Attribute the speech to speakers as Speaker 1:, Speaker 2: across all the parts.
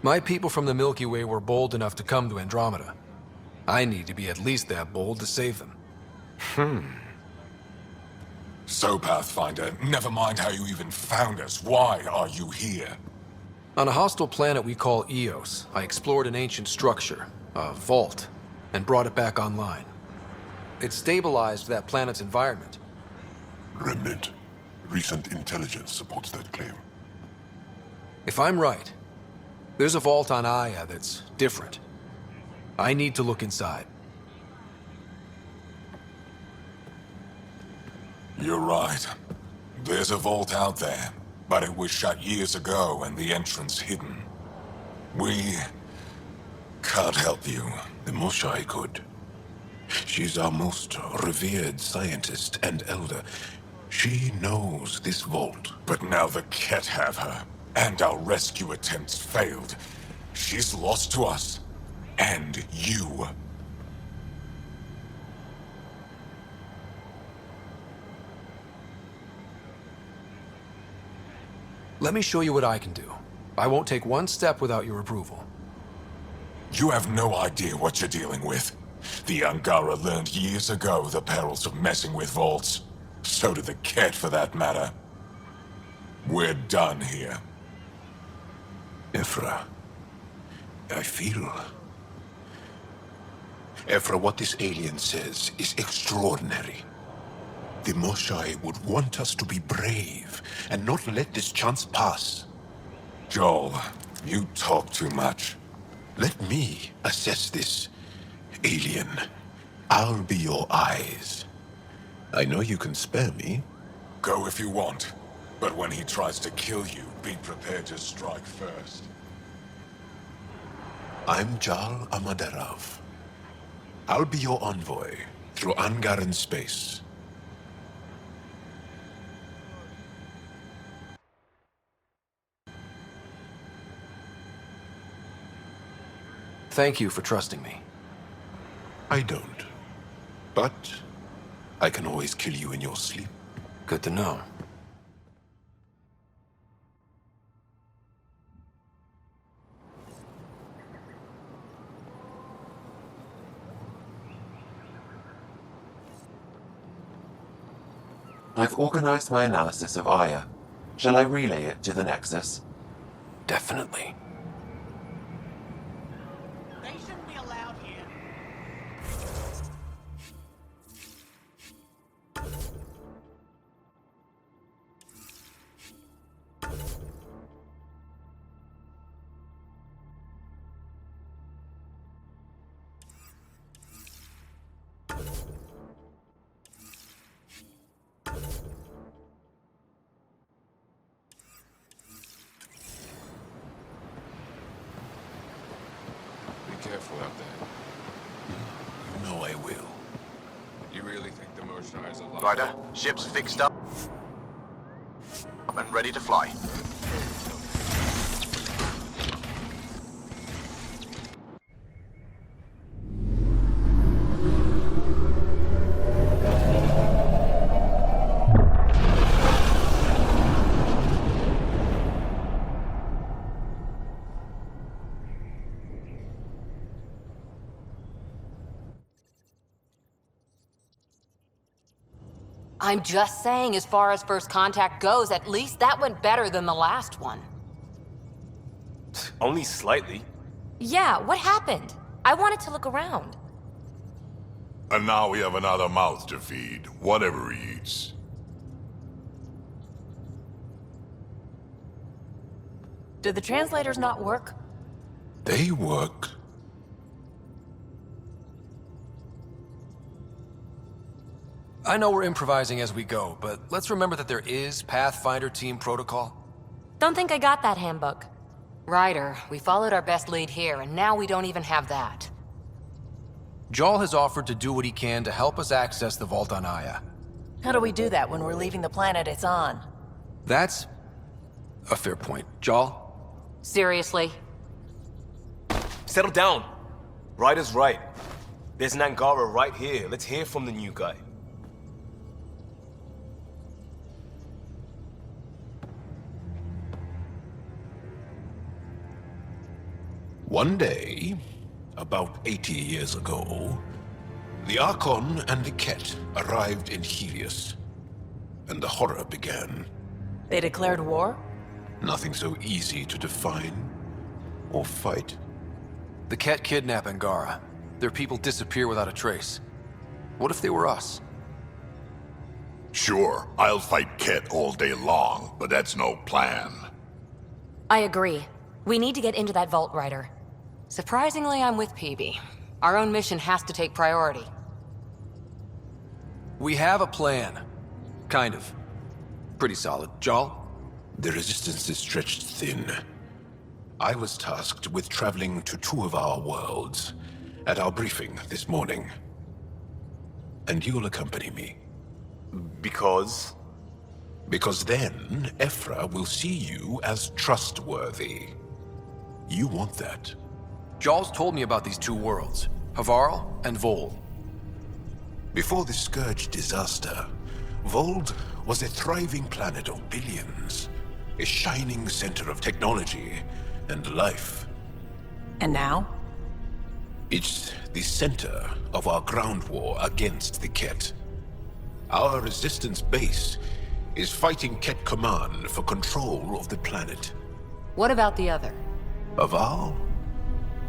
Speaker 1: My people from the Milky Way were bold enough to come to Andromeda. I need to be at least that bold to save them.
Speaker 2: So, Pathfinder, never mind how you even found us. Why are you here?
Speaker 1: On a hostile planet we call Eos, I explored an ancient structure, a vault, and brought it back online. It stabilized that planet's environment.
Speaker 3: Remnant. Recent intelligence supports that claim.
Speaker 1: If I'm right, there's a vault on Aya that's different. I need to look inside.
Speaker 2: You're right. There's a vault out there, but it was shut years ago and the entrance hidden. We can't help you.
Speaker 3: The Moshai could. She's our most revered scientist and elder. She knows this vault.
Speaker 2: But now the Ket have her, and our rescue attempts failed. She's lost to us, and you.
Speaker 1: Let me show you what I can do. I won't take one step without your approval.
Speaker 2: You have no idea what you're dealing with. The Angara learned years ago the perils of messing with vaults. So did the Ket, for that matter. We're done here.
Speaker 3: Ephra. I feel... Ephra, what this alien says is extraordinary. The Moshai would want us to be brave and not let this chance pass.
Speaker 2: Jaal, you talk too much.
Speaker 3: Let me assess this, alien. I'll be your eyes. I know you can spare me.
Speaker 2: Go if you want. But when he tries to kill you, be prepared to strike first.
Speaker 3: I'm Jaal Amaderav. I'll be your envoy through Angaran space.
Speaker 1: Thank you for trusting me.
Speaker 3: I don't. But I can always kill you in your sleep.
Speaker 1: Good to know.
Speaker 4: I've organized my analysis of Aya. Shall I relay it to the Nexus?
Speaker 1: Definitely.
Speaker 5: They shouldn't be allowed here.
Speaker 2: Be careful out there.
Speaker 3: You know I will.
Speaker 2: You really think the Moshai is alive?
Speaker 6: Ryder, ship's fixed up and ready to fly.
Speaker 7: I'm just saying, as far as first contact goes, at least that went better than the last one.
Speaker 8: Only slightly.
Speaker 7: Yeah, what happened? I wanted to look around.
Speaker 9: And now we have another mouth to feed, whatever he eats.
Speaker 7: Did the translators not work?
Speaker 3: They work.
Speaker 1: I know we're improvising as we go, but let's remember that there is Pathfinder team protocol.
Speaker 7: Don't think I got that handbook. Ryder, we followed our best lead here, and now we don't even have that.
Speaker 1: Jaal has offered to do what he can to help us access the vault on Aya.
Speaker 10: How do we do that when we're leaving the planet it's on?
Speaker 1: That's a fair point. Jaal?
Speaker 7: Seriously?
Speaker 8: Settle down. Ryder's right. There's an Angara right here. Let's hear from the new guy.
Speaker 3: One day, about 80 years ago, the Archon and the Ket arrived in Helios, and the horror began.
Speaker 10: They declared war?
Speaker 3: Nothing so easy to define or fight.
Speaker 1: The Ket kidnap Angara. Their people disappear without a trace. What if they were us?
Speaker 9: Sure, I'll fight Ket all day long, but that's no plan.
Speaker 7: I agree. We need to get into that vault, Ryder. Surprisingly, I'm with PB. Our own mission has to take priority.
Speaker 1: We have a plan. Kind of. Pretty solid. Jaal?
Speaker 3: The resistance is stretched thin. I was tasked with traveling to two of our worlds at our briefing this morning. And you'll accompany me.
Speaker 8: Because?
Speaker 3: Because then, Ephra will see you as trustworthy. You want that.
Speaker 1: Jaal's told me about these two worlds, Havarl and Vol.
Speaker 3: Before the Scourge disaster, Vold was a thriving planet of billions. A shining center of technology and life.
Speaker 10: And now?
Speaker 3: It's the center of our ground war against the Ket. Our resistance base is fighting Ket Command for control of the planet.
Speaker 7: What about the other?
Speaker 3: Havarl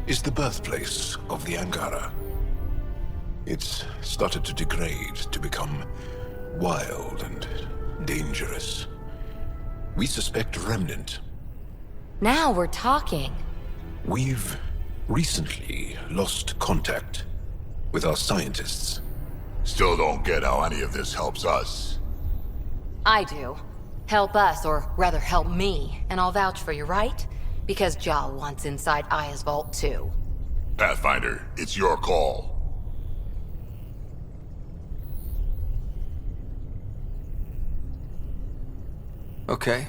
Speaker 3: is the birthplace of the Angara. It's started to degrade, to become wild and dangerous. We suspect Remnant.
Speaker 7: Now we're talking.
Speaker 3: We've recently lost contact with our scientists.
Speaker 9: Still don't get how any of this helps us.
Speaker 7: I do. Help us, or rather help me, and I'll vouch for you, right? Because Jaal wants inside Aya's vault too.
Speaker 9: Pathfinder, it's your call.
Speaker 1: Okay.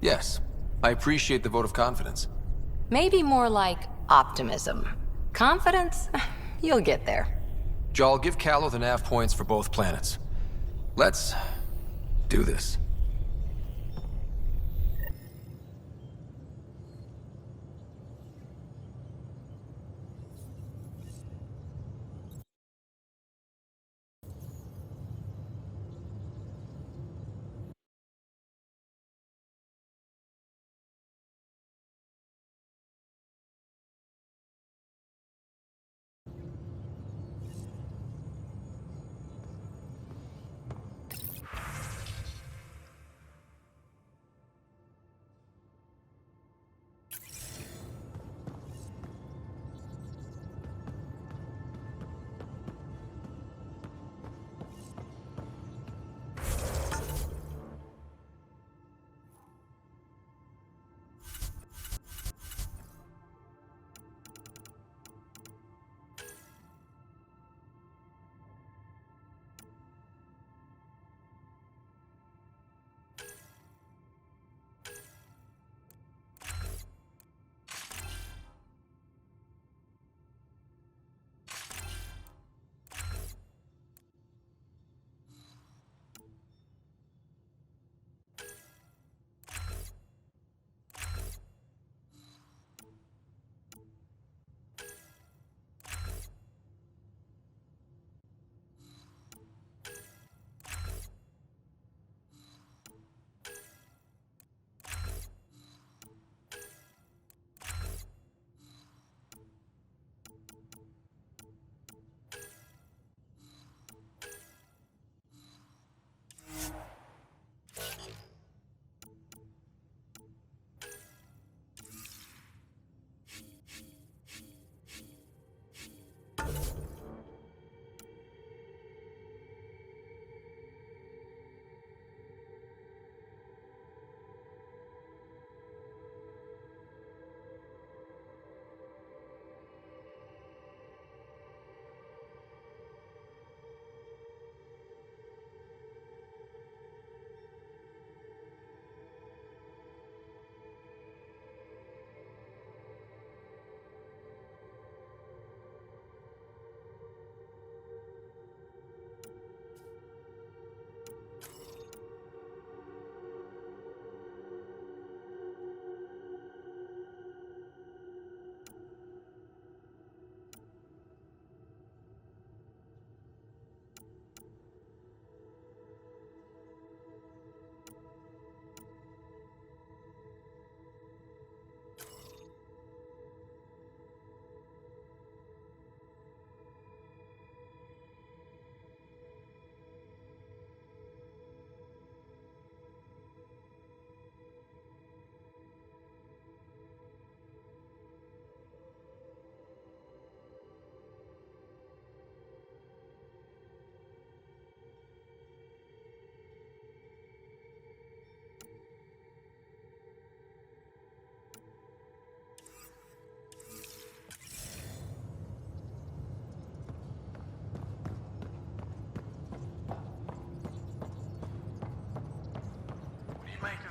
Speaker 1: Yes. I appreciate the vote of confidence.
Speaker 7: Maybe more like optimism. Confidence? You'll get there.
Speaker 1: Jaal, give Callow the nav points for both planets. Let's do this.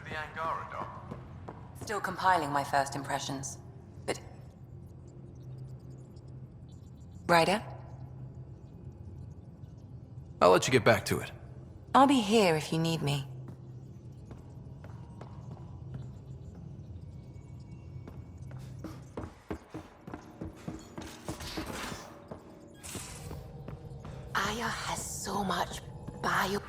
Speaker 4: of the Angara, Doc?
Speaker 10: Still compiling my first impressions. But... Ryder?
Speaker 1: I'll let you get back to it.
Speaker 10: I'll be here if you need me.
Speaker 7: Aya has so much bio...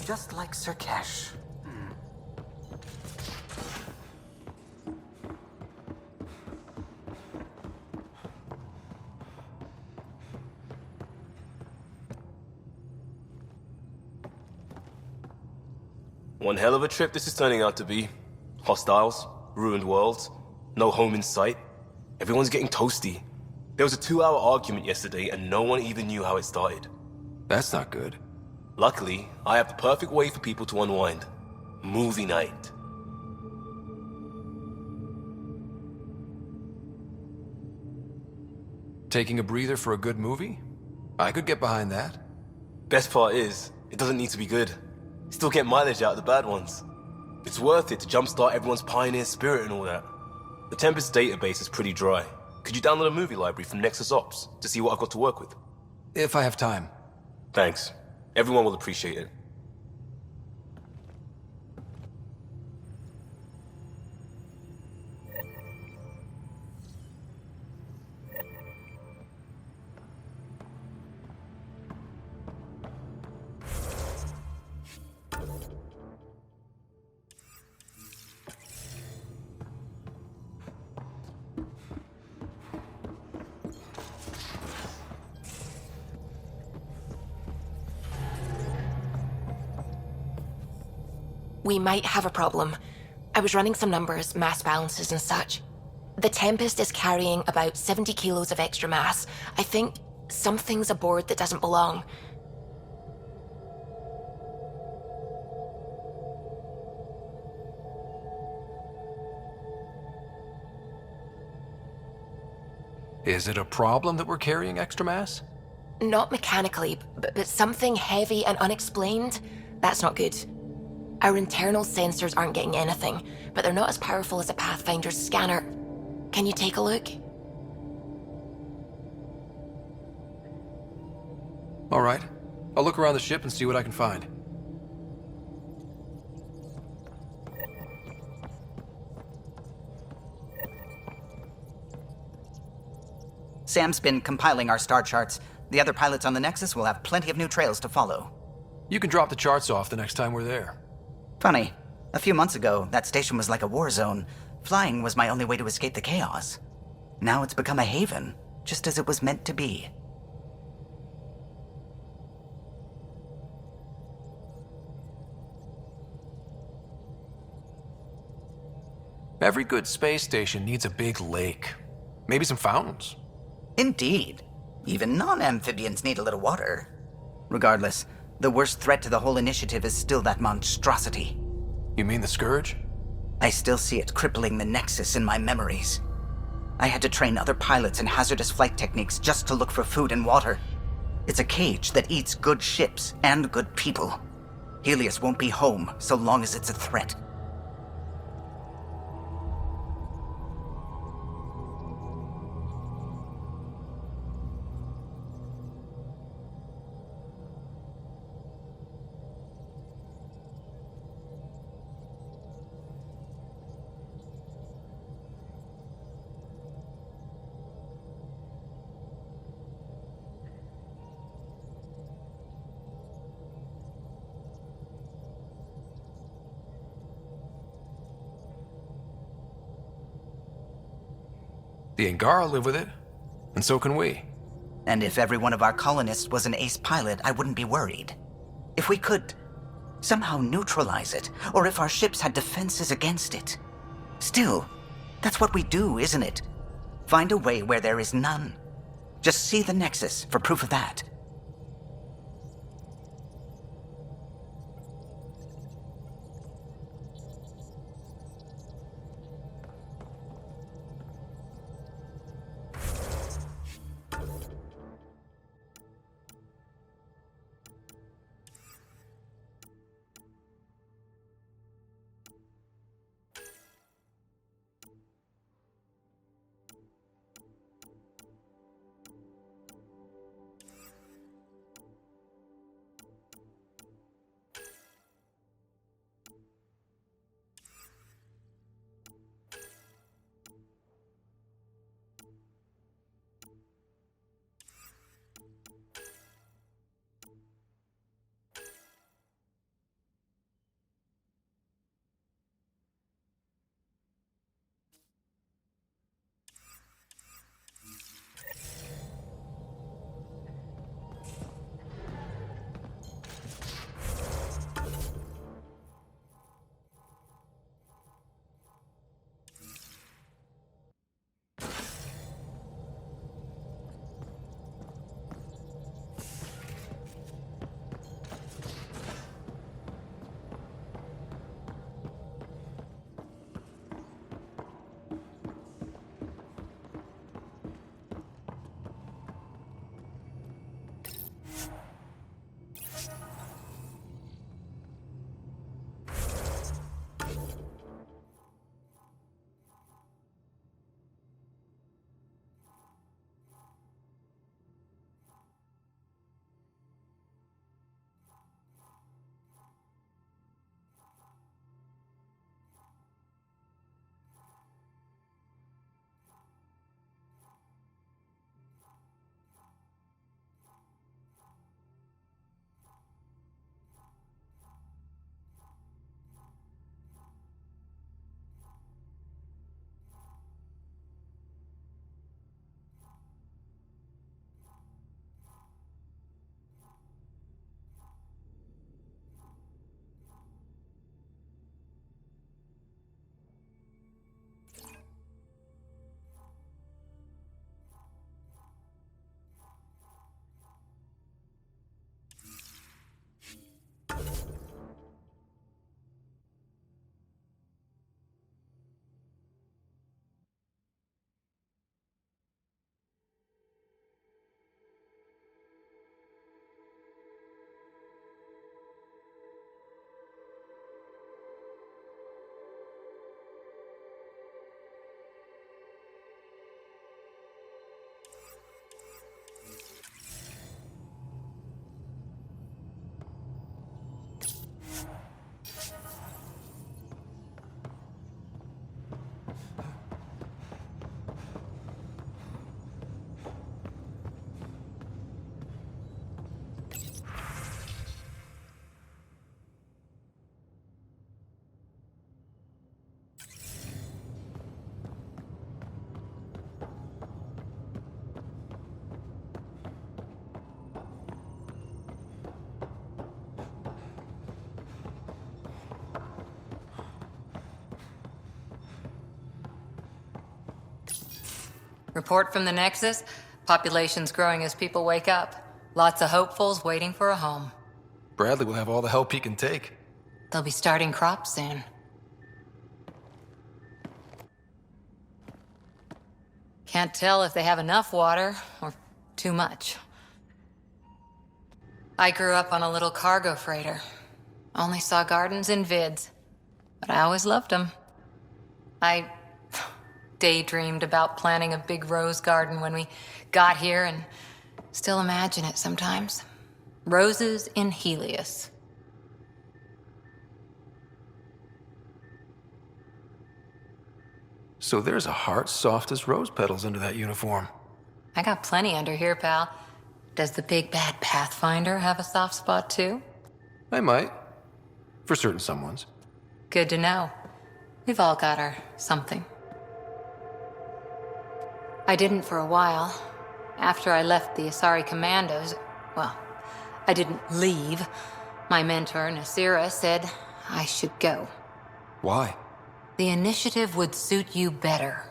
Speaker 6: Just like Sirkesh.
Speaker 8: One hell of a trip this is turning out to be. Hostiles, ruined worlds, no home in sight. Everyone's getting toasty. There was a 2-hour argument yesterday and no one even knew how it started.
Speaker 1: That's not good.
Speaker 8: Luckily, I have the perfect way for people to unwind. Movie night.
Speaker 1: Taking a breather for a good movie? I could get behind that.
Speaker 8: Best part is, it doesn't need to be good. Still get mileage out of the bad ones. It's worth it to jumpstart everyone's pioneer spirit and all that. The Tempest database is pretty dry. Could you download a movie library from Nexus Ops to see what I've got to work with?
Speaker 1: If I have time.
Speaker 8: Thanks. Everyone will appreciate it.
Speaker 7: We might have a problem. I was running some numbers, mass balances and such. The Tempest is carrying about 70 kilos of extra mass. I think something's aboard that doesn't belong.
Speaker 1: Is it a problem that we're carrying extra mass?
Speaker 7: Not mechanically, but something heavy and unexplained. That's not good. Our internal sensors aren't getting anything, but they're not as powerful as a Pathfinder's scanner. Can you take a look?
Speaker 1: All right. I'll look around the ship and see what I can find.
Speaker 6: Sam's been compiling our star charts. The other pilots on the Nexus will have plenty of new trails to follow.
Speaker 1: You can drop the charts off the next time we're there.
Speaker 6: Funny, a few months ago, that station was like a war zone. Flying was my only way to escape the chaos. Now it's become a haven, just as it was meant to be.
Speaker 1: Every good space station needs a big lake. Maybe some fountains.
Speaker 6: Indeed. Even non-amphibians need a little water. Regardless, the worst threat to the whole initiative is still that monstrosity.
Speaker 1: You mean the Scourge?
Speaker 6: I still see it crippling the Nexus in my memories. I had to train other pilots in hazardous flight techniques just to look for food and water. It's a cage that eats good ships and good people. Helios won't be home so long as it's a threat.
Speaker 1: The Angara live with it, and so can we.
Speaker 6: And if every one of our colonists was an ace pilot, I wouldn't be worried. If we could somehow neutralize it, or if our ships had defenses against it. Still, that's what we do, isn't it? Find a way where there is none. Just see the Nexus for proof of that.
Speaker 11: Report from the Nexus. Population's growing as people wake up. Lots of hopefuls waiting for a home.
Speaker 1: Bradley will have all the help he can take.
Speaker 11: They'll be starting crops soon. Can't tell if they have enough water or too much. I grew up on a little cargo freighter. Only saw gardens in vids, but I always loved them. I daydreamed about planting a big rose garden when we got here and still imagine it sometimes. Roses in Helios.
Speaker 1: So there's a heart soft as rose petals under that uniform.
Speaker 11: I got plenty under here, pal. Does the big bad Pathfinder have a soft spot too?
Speaker 1: I might. For certain someones.
Speaker 11: Good to know. We've all got our something. I didn't for a while. After I left the Asari Commandos, well, I didn't leave. My mentor, Nasira, said I should go.
Speaker 1: Why?
Speaker 11: The initiative would suit you better,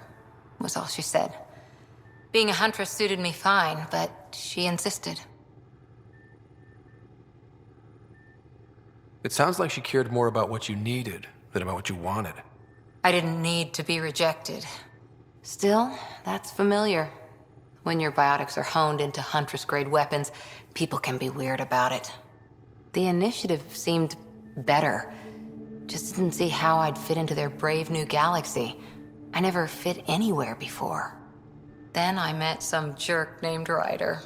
Speaker 11: was all she said. Being a huntress suited me fine, but she insisted.
Speaker 1: It sounds like she cared more about what you needed than about what you wanted.
Speaker 11: I didn't need to be rejected. Still, that's familiar. When your biotics are honed into Huntress-grade weapons, people can be weird about it. The initiative seemed better. Just didn't see how I'd fit into their brave new galaxy. I never fit anywhere before. Then I met some jerk named Ryder.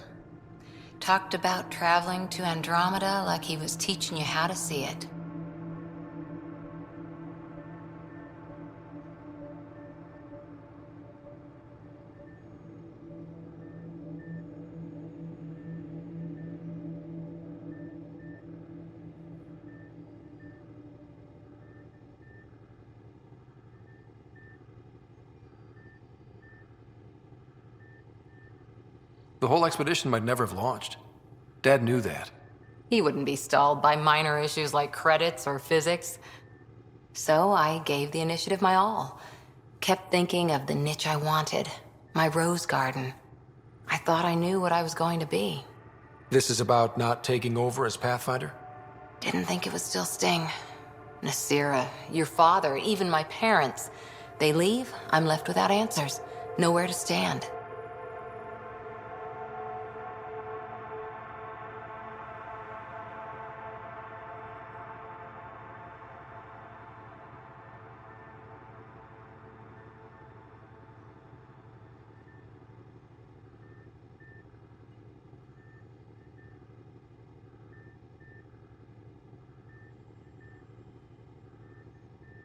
Speaker 11: Talked about traveling to Andromeda like he was teaching you how to see it.
Speaker 1: The whole expedition might never have launched. Dad knew that.
Speaker 11: He wouldn't be stalled by minor issues like credits or physics. So I gave the initiative my all. Kept thinking of the niche I wanted, my rose garden. I thought I knew what I was going to be.
Speaker 1: This is about not taking over as Pathfinder?
Speaker 11: Didn't think it would still sting. Nasira, your father, even my parents. They leave, I'm left without answers. Nowhere to stand.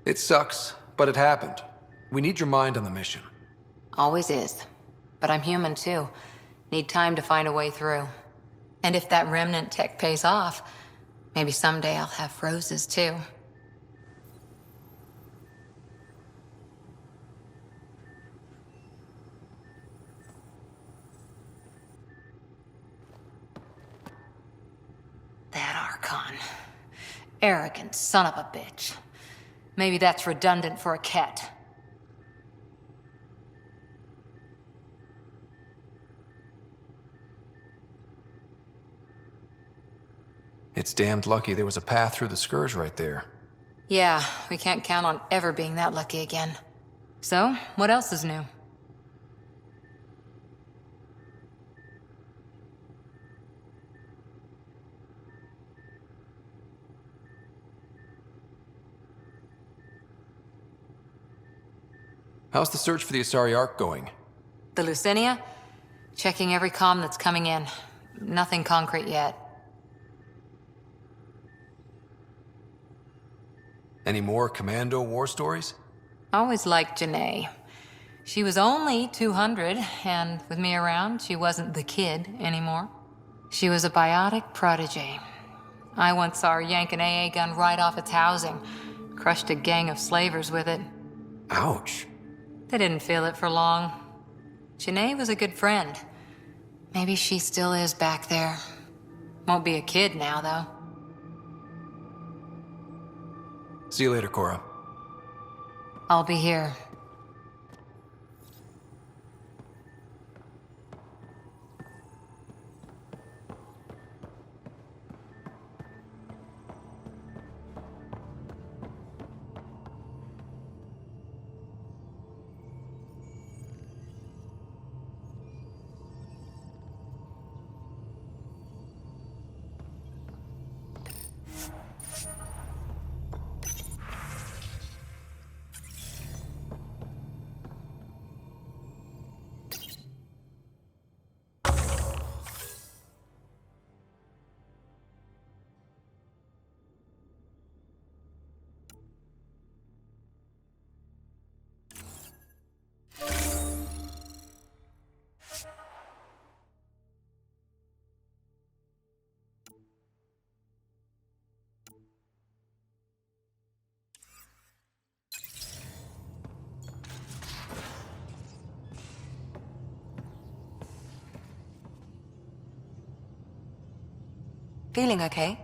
Speaker 1: It sucks, but it happened. We need your mind on the mission.
Speaker 11: Always is. But I'm human too. Need time to find a way through. And if that remnant tech pays off, maybe someday I'll have roses too. That Archon. Arrogant son of a bitch. Maybe that's redundant for a cat.
Speaker 1: It's damned lucky there was a path through the Scourge right there.
Speaker 11: Yeah, we can't count on ever being that lucky again. So, what else is new?
Speaker 1: How's the search for the Asari Ark going?
Speaker 11: The Lucinia? Checking every comm that's coming in. Nothing concrete yet.
Speaker 1: Any more Commando war stories?
Speaker 11: Always liked Janae. She was only 200, and with me around, she wasn't the kid anymore. She was a biotic prodigy. I once saw her yank an AA gun right off its housing. Crushed a gang of slavers with it.
Speaker 1: Ouch.
Speaker 11: They didn't feel it for long. Janae was a good friend. Maybe she still is back there. Won't be a kid now, though.
Speaker 1: See you later, Cora.
Speaker 11: I'll be here.
Speaker 10: Feeling okay?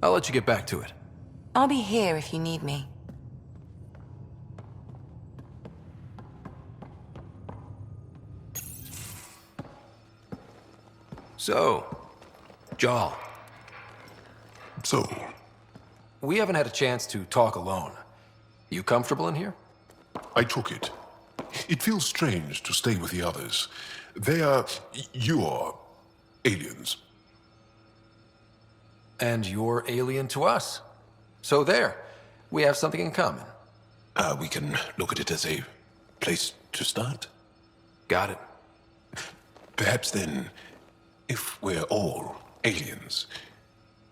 Speaker 1: I'll let you get back to it.
Speaker 10: I'll be here if you need me.
Speaker 1: So, Jaal.
Speaker 2: So,
Speaker 1: We haven't had a chance to talk alone. You comfortable in here?
Speaker 3: I took it. It feels strange to stay with the others. They are... you are... aliens.
Speaker 1: And you're alien to us. So there, we have something in common.
Speaker 3: We can look at it as a place to start.
Speaker 1: Got it.
Speaker 3: Perhaps then, if we're all aliens,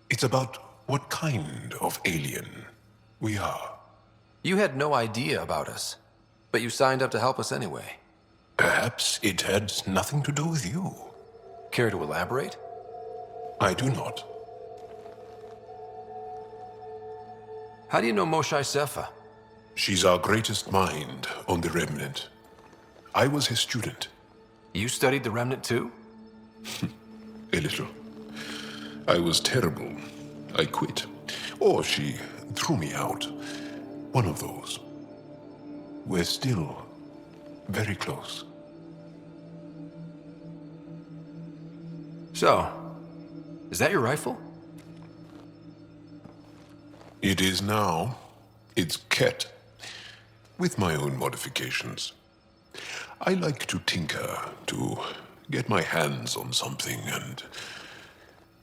Speaker 3: it's about what kind of alien we are.
Speaker 1: You had no idea about us, but you signed up to help us anyway.
Speaker 3: Perhaps it had nothing to do with you.
Speaker 1: Care to elaborate?
Speaker 3: I do not.
Speaker 1: How do you know Moshae Sefa?
Speaker 3: She's our greatest mind on the Remnant. I was his student.
Speaker 1: You studied the Remnant too?
Speaker 3: A little. I was terrible. I quit. Or she threw me out. One of those. We're still very close.
Speaker 1: So, is that your rifle?
Speaker 3: It is now. It's Ket. With my own modifications. I like to tinker, to get my hands on something and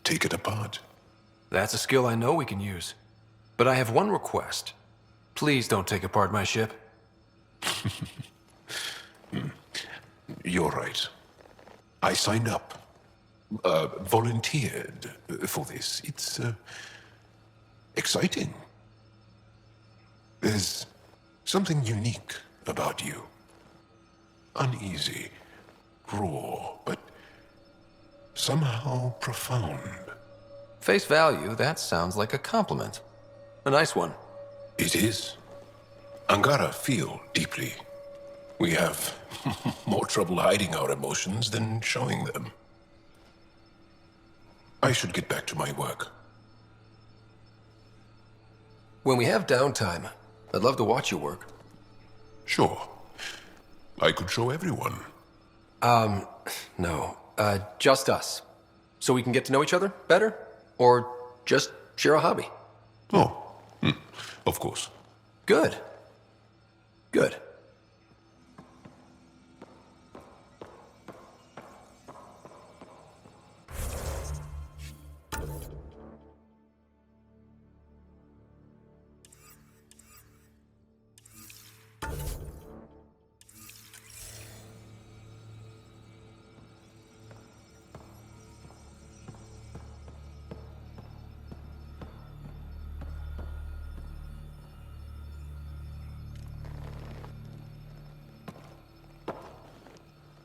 Speaker 3: take it apart.
Speaker 1: That's a skill I know we can use. But I have one request. Please don't take apart my ship.
Speaker 3: You're right. I signed up. Volunteered for this. It's exciting. There's something unique about you. Uneasy, raw, but somehow profound.
Speaker 1: Face value, that sounds like a compliment. A nice one.
Speaker 3: It is. Angara feel deeply. We have more trouble hiding our emotions than showing them. I should get back to my work.
Speaker 1: When we have downtime, I'd love to watch you work.
Speaker 3: Sure. I could show everyone.
Speaker 1: No. Just us. So we can get to know each other better? Or just share a hobby?
Speaker 3: Oh, of course.
Speaker 1: Good. Good.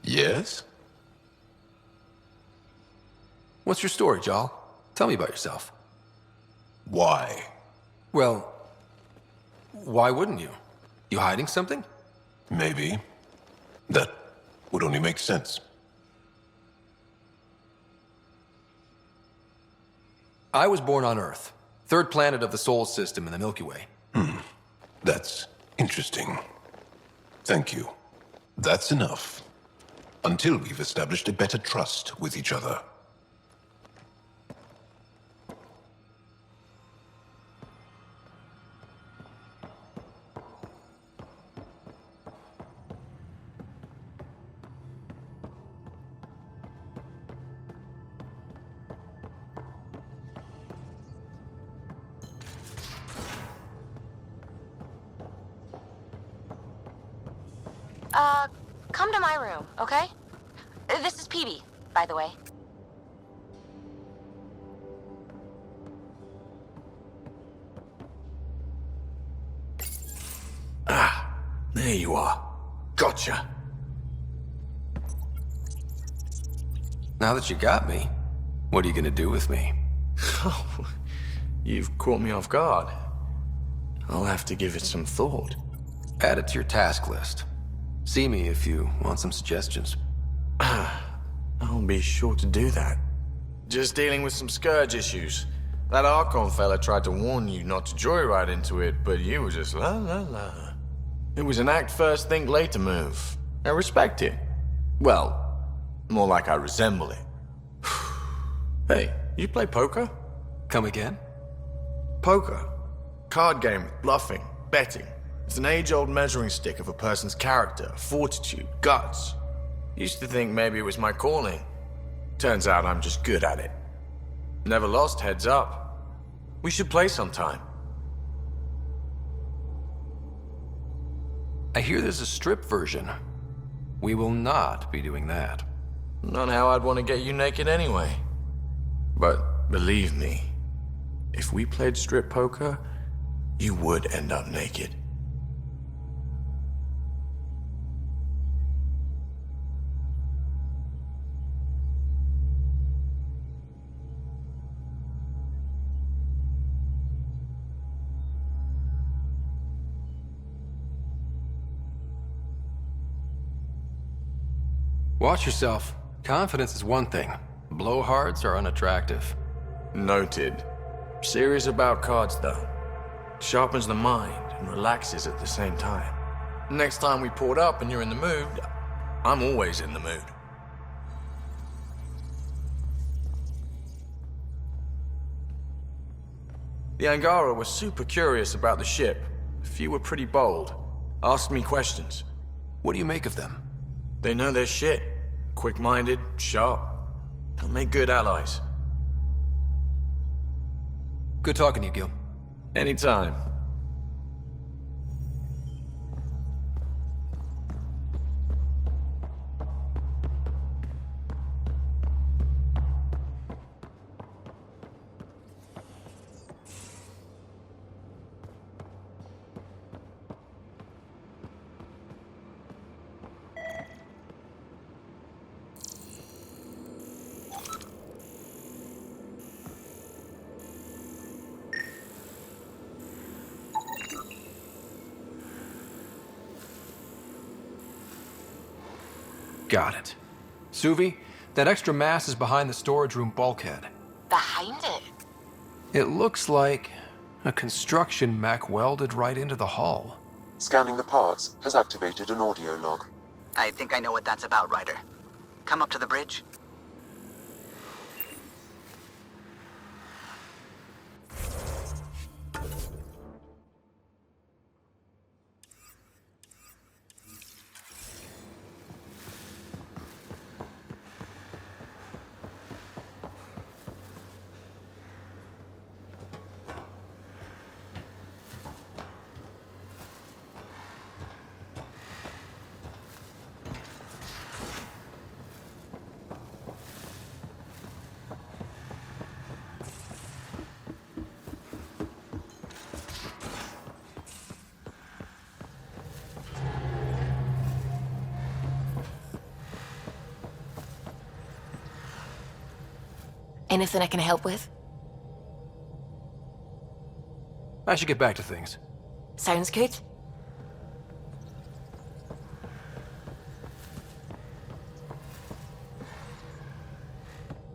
Speaker 3: Yes?
Speaker 1: What's your story, Jaal? Tell me about yourself.
Speaker 3: Why?
Speaker 1: Well, why wouldn't you? You hiding something?
Speaker 3: Maybe. That would only make sense.
Speaker 1: I was born on Earth, third planet of the Sol system in the Milky Way.
Speaker 3: That's interesting. Thank you. That's enough. Until we've established a better trust with each other.
Speaker 7: Come to my room, okay? This is PB, by the way.
Speaker 1: There you are. Gotcha. Now that you got me, what are you gonna do with me?
Speaker 12: You've caught me off guard. I'll have to give it some thought.
Speaker 1: Add it to your task list. See me if you want some suggestions.
Speaker 12: I'll be sure to do that. Just dealing with some scourge issues. That Archon fella tried to warn you not to joyride into it, but you were just la la la. It was an act first, think later move. I respect it. Well, more like I resemble it. Hey, you play poker?
Speaker 1: Come again?
Speaker 12: Poker. Card game with bluffing, betting. It's an age-old measuring stick of a person's character, fortitude, guts. Used to think maybe it was my calling. Turns out I'm just good at it. Never lost, heads up. We should play sometime.
Speaker 1: I hear there's a strip version. We will not be doing that.
Speaker 12: Not how I'd want to get you naked anyway. But believe me, if we played strip poker, you would end up naked.
Speaker 1: Watch yourself. Confidence is one thing. Blowhards are unattractive.
Speaker 12: Noted. Serious about cards, though. Sharpens the mind and relaxes at the same time. Next time we port up and you're in the mood, I'm always in the mood. The Angara were super curious about the ship. A few were pretty bold. Asked me questions.
Speaker 1: What do you make of them?
Speaker 12: They know their shit. Quick-minded, sharp. They'll make good allies.
Speaker 1: Good talking to you, Gil.
Speaker 12: Anytime.
Speaker 1: Got it. Suvi, that extra mass is behind the storage room bulkhead.
Speaker 7: Behind it?
Speaker 1: It looks like a construction mech welded right into the hull.
Speaker 4: Scanning the parts has activated an audio log.
Speaker 6: I think I know what that's about, Ryder. Come up to the bridge.
Speaker 7: Anything I can help with?
Speaker 1: I should get back to things.
Speaker 7: Sounds good.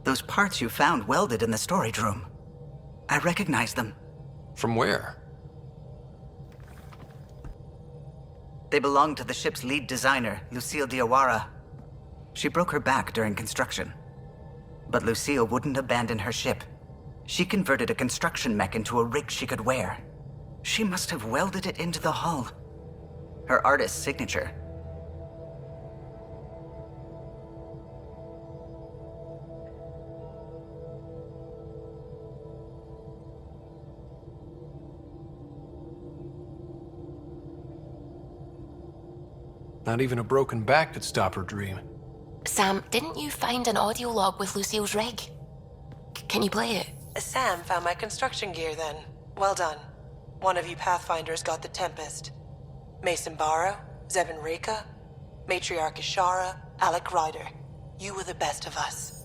Speaker 6: Those parts you found welded in the storage room. I recognize them.
Speaker 1: From where?
Speaker 6: They belong to the ship's lead designer, Lucille Diawara. She broke her back during construction. But Lucille wouldn't abandon her ship. She converted a construction mech into a rig she could wear. She must have welded it into the hull. Her artist's signature.
Speaker 1: Not even a broken back could stop her dream.
Speaker 7: Sam, didn't you find an audio log with Lucille's rig? Can you play it?
Speaker 13: Sam found my construction gear then. Well done. One of you Pathfinders got the Tempest. Mason Barrow, Zevin Reka, Matriarch Ishara, Alec Ryder. You were the best of us.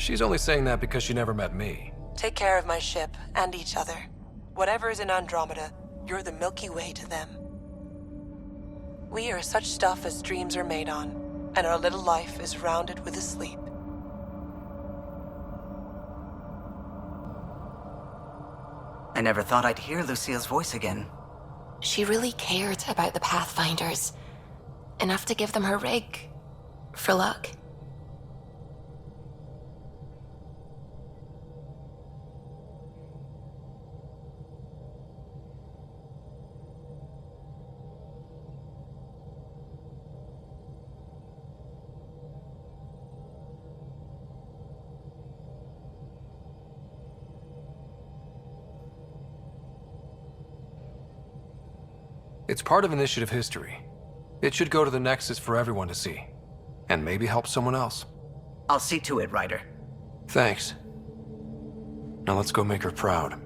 Speaker 1: She's only saying that because she never met me.
Speaker 13: Take care of my ship and each other. Whatever is in Andromeda, you're the Milky Way to them. We are such stuff as dreams are made on, and our little life is rounded with a sleep.
Speaker 6: I never thought I'd hear Lucille's voice again.
Speaker 7: She really cared about the Pathfinders. Enough to give them her rig. For luck.
Speaker 1: It's part of Initiative history. It should go to the Nexus for everyone to see. And maybe help someone else.
Speaker 6: I'll see to it, Ryder.
Speaker 1: Thanks. Now let's go make her proud.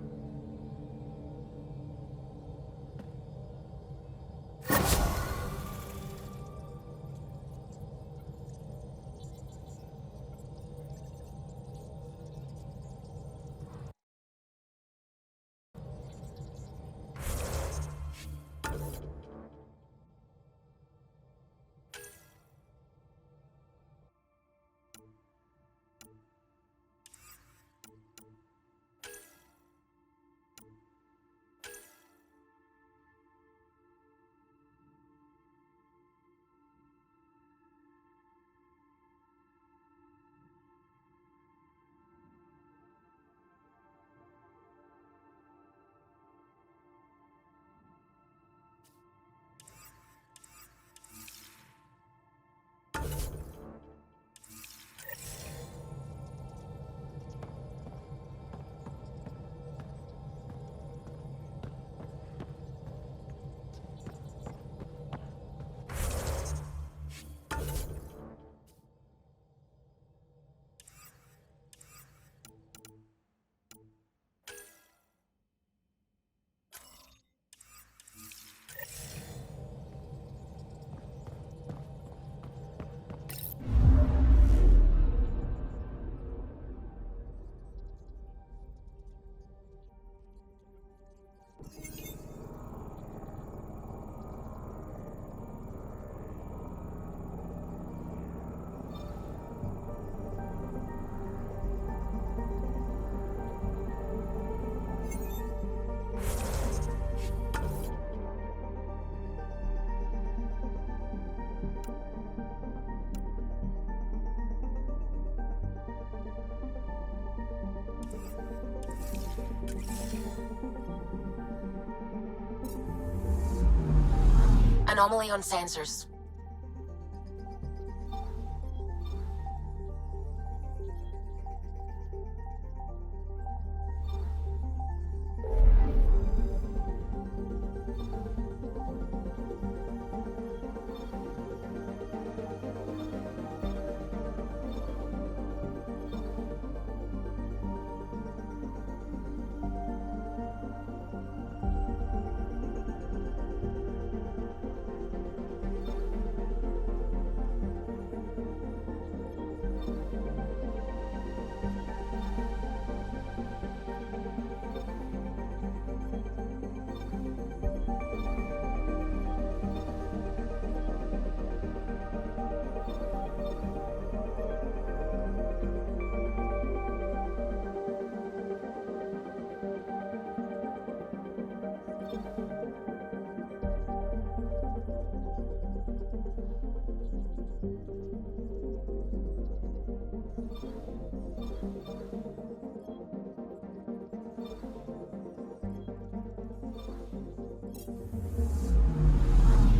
Speaker 7: Anomaly on sensors.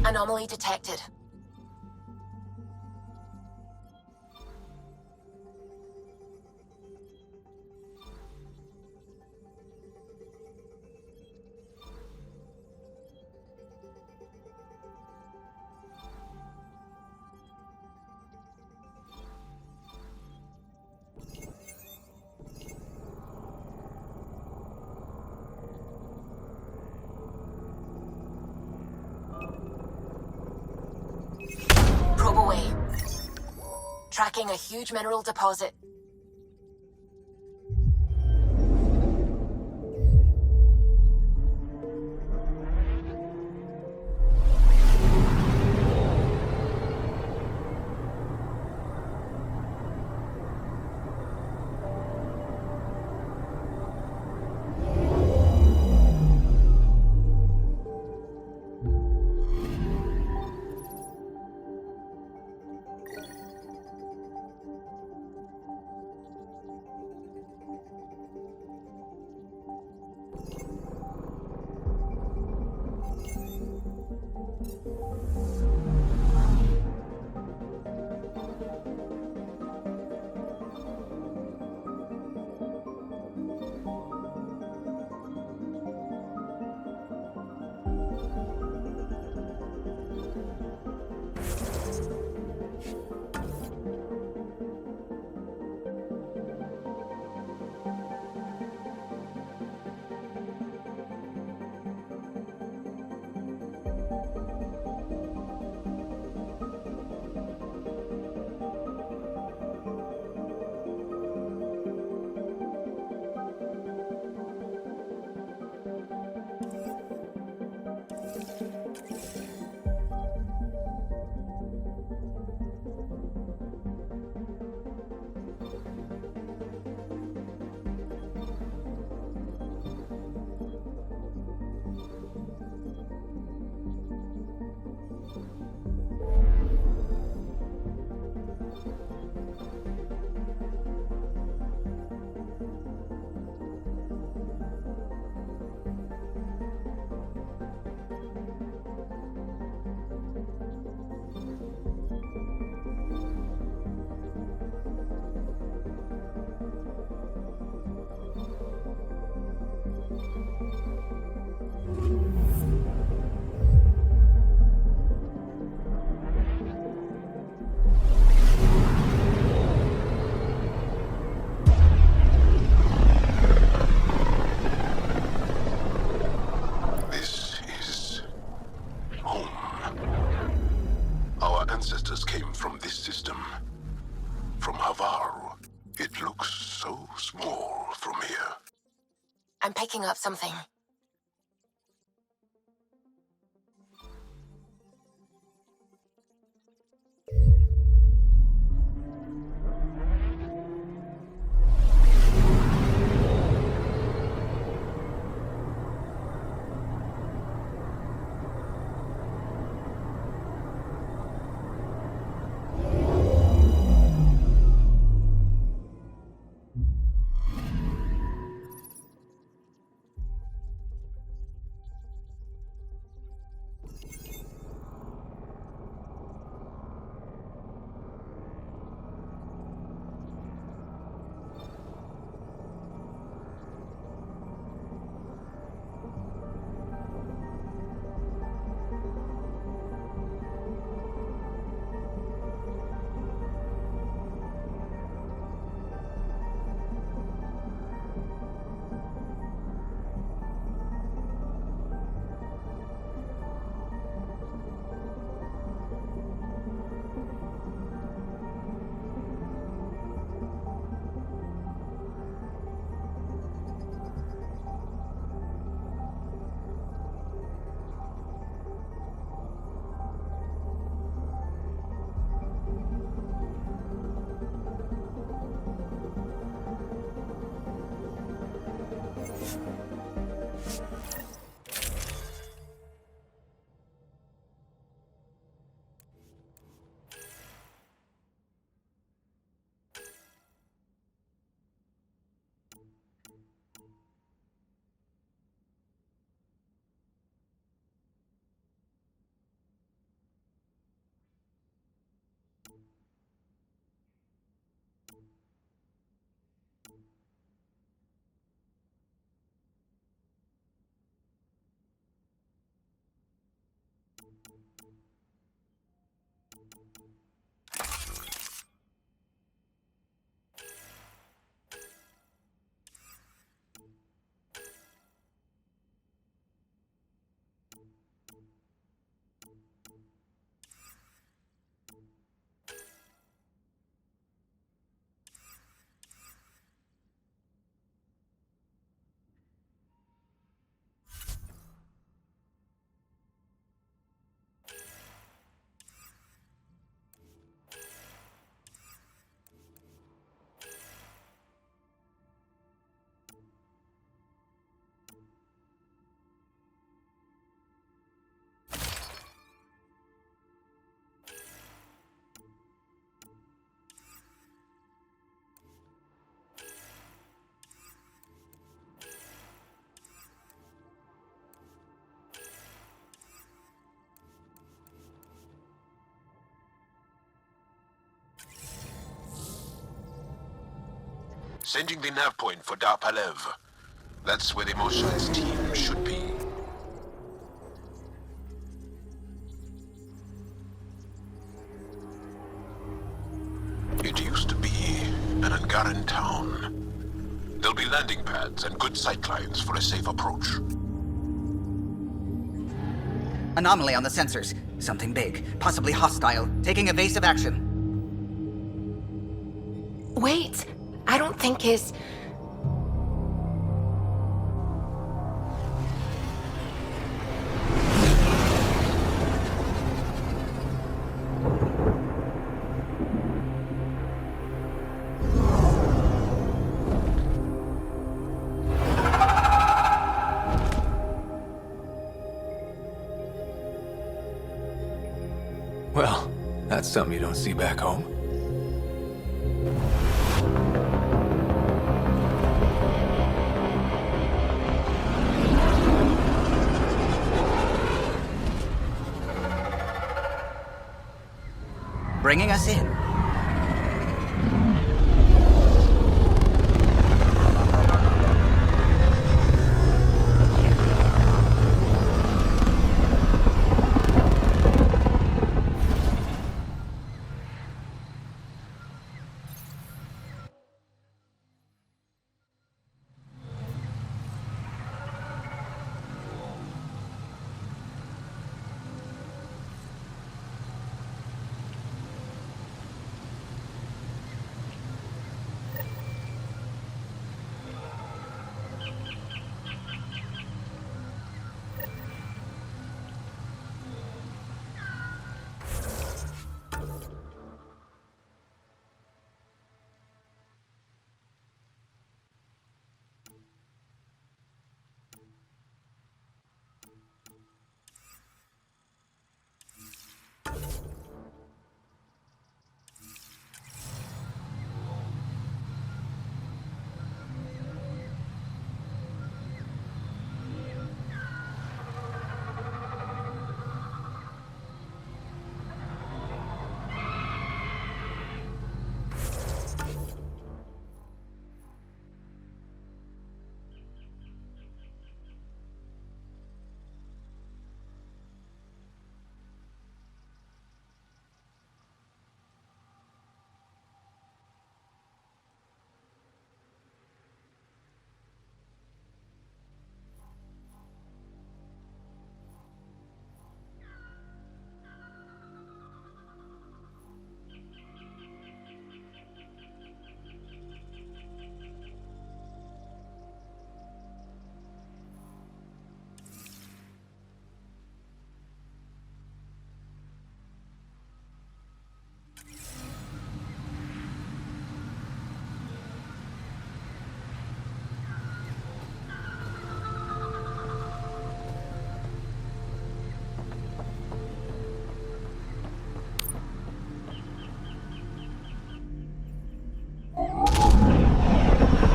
Speaker 7: Anomaly detected. Probe away. Tracking a huge mineral deposit. picking up something.
Speaker 3: Sending the nav point for Darpalev. That's where the Mosha's team should be. It used to be an Angaran town. There'll be landing pads and good sightlines for a safe approach.
Speaker 6: Anomaly on the sensors. Something big, possibly hostile, taking evasive action.
Speaker 7: Wait, I don't think his...
Speaker 1: Well, that's something you don't see back home.
Speaker 6: Bringing us in.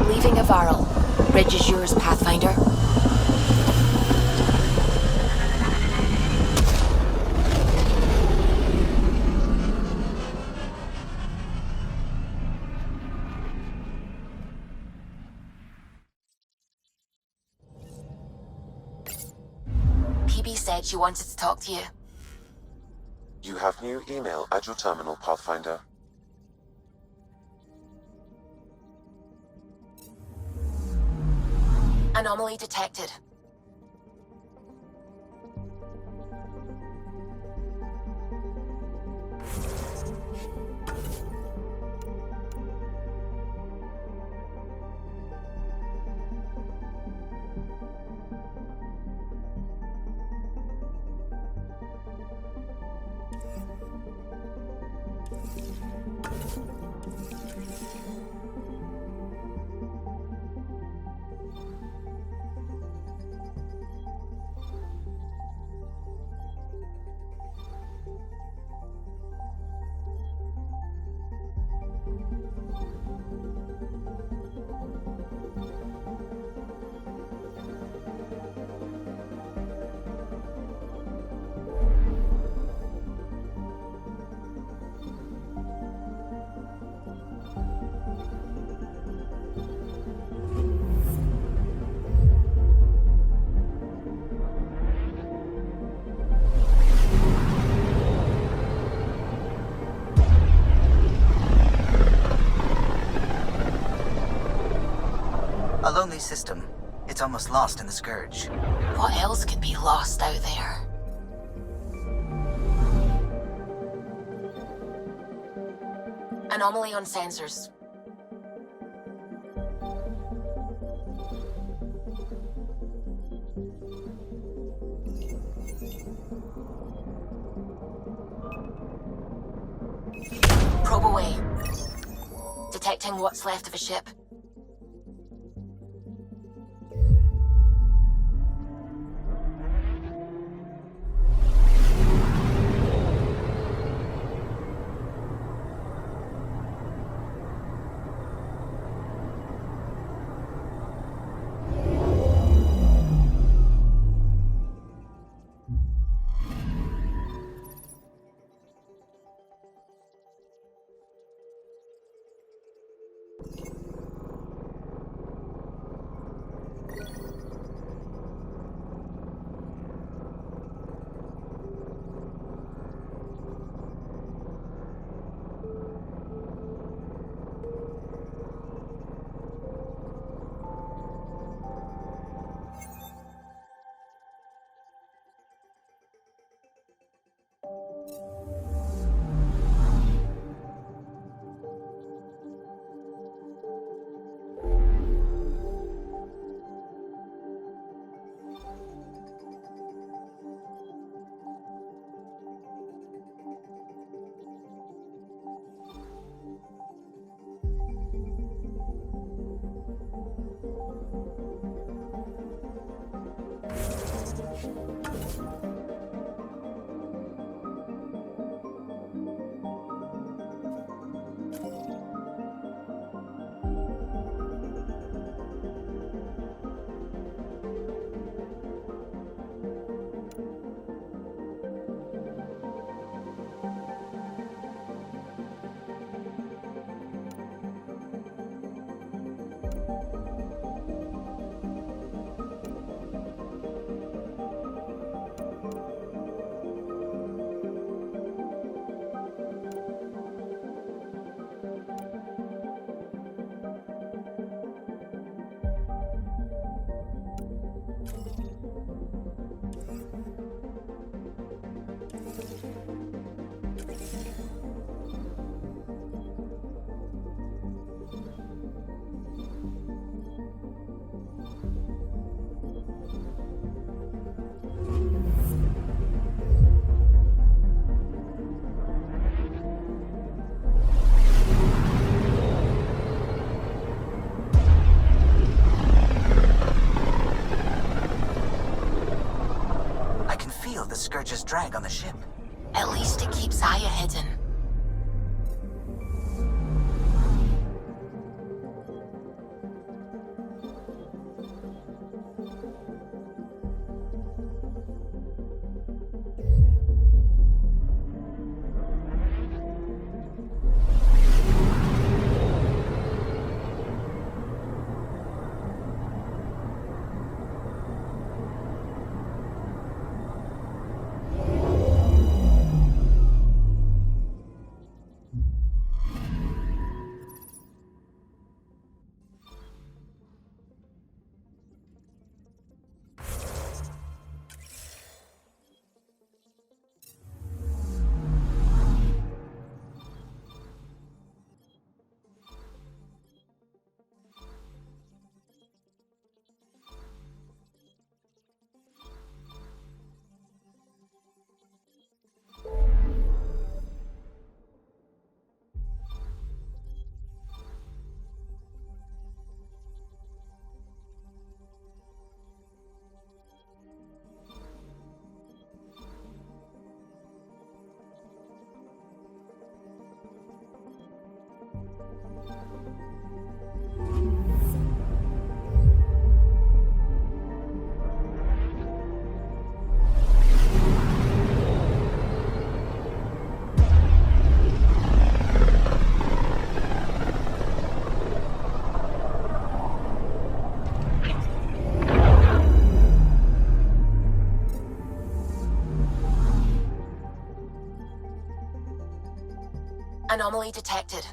Speaker 7: Leaving havarl. Bridge is yours, Pathfinder. PB said she wanted to talk to you.
Speaker 4: You have new email at your terminal, Pathfinder.
Speaker 7: Anomaly detected.
Speaker 6: A lonely system. It's almost lost in the Scourge.
Speaker 7: What else could be lost out there? Anomaly on sensors. Probe away. Detecting what's left of a ship.
Speaker 6: Scourge's drag on the ship.
Speaker 7: At least it keeps Aya hidden. Anomaly detected.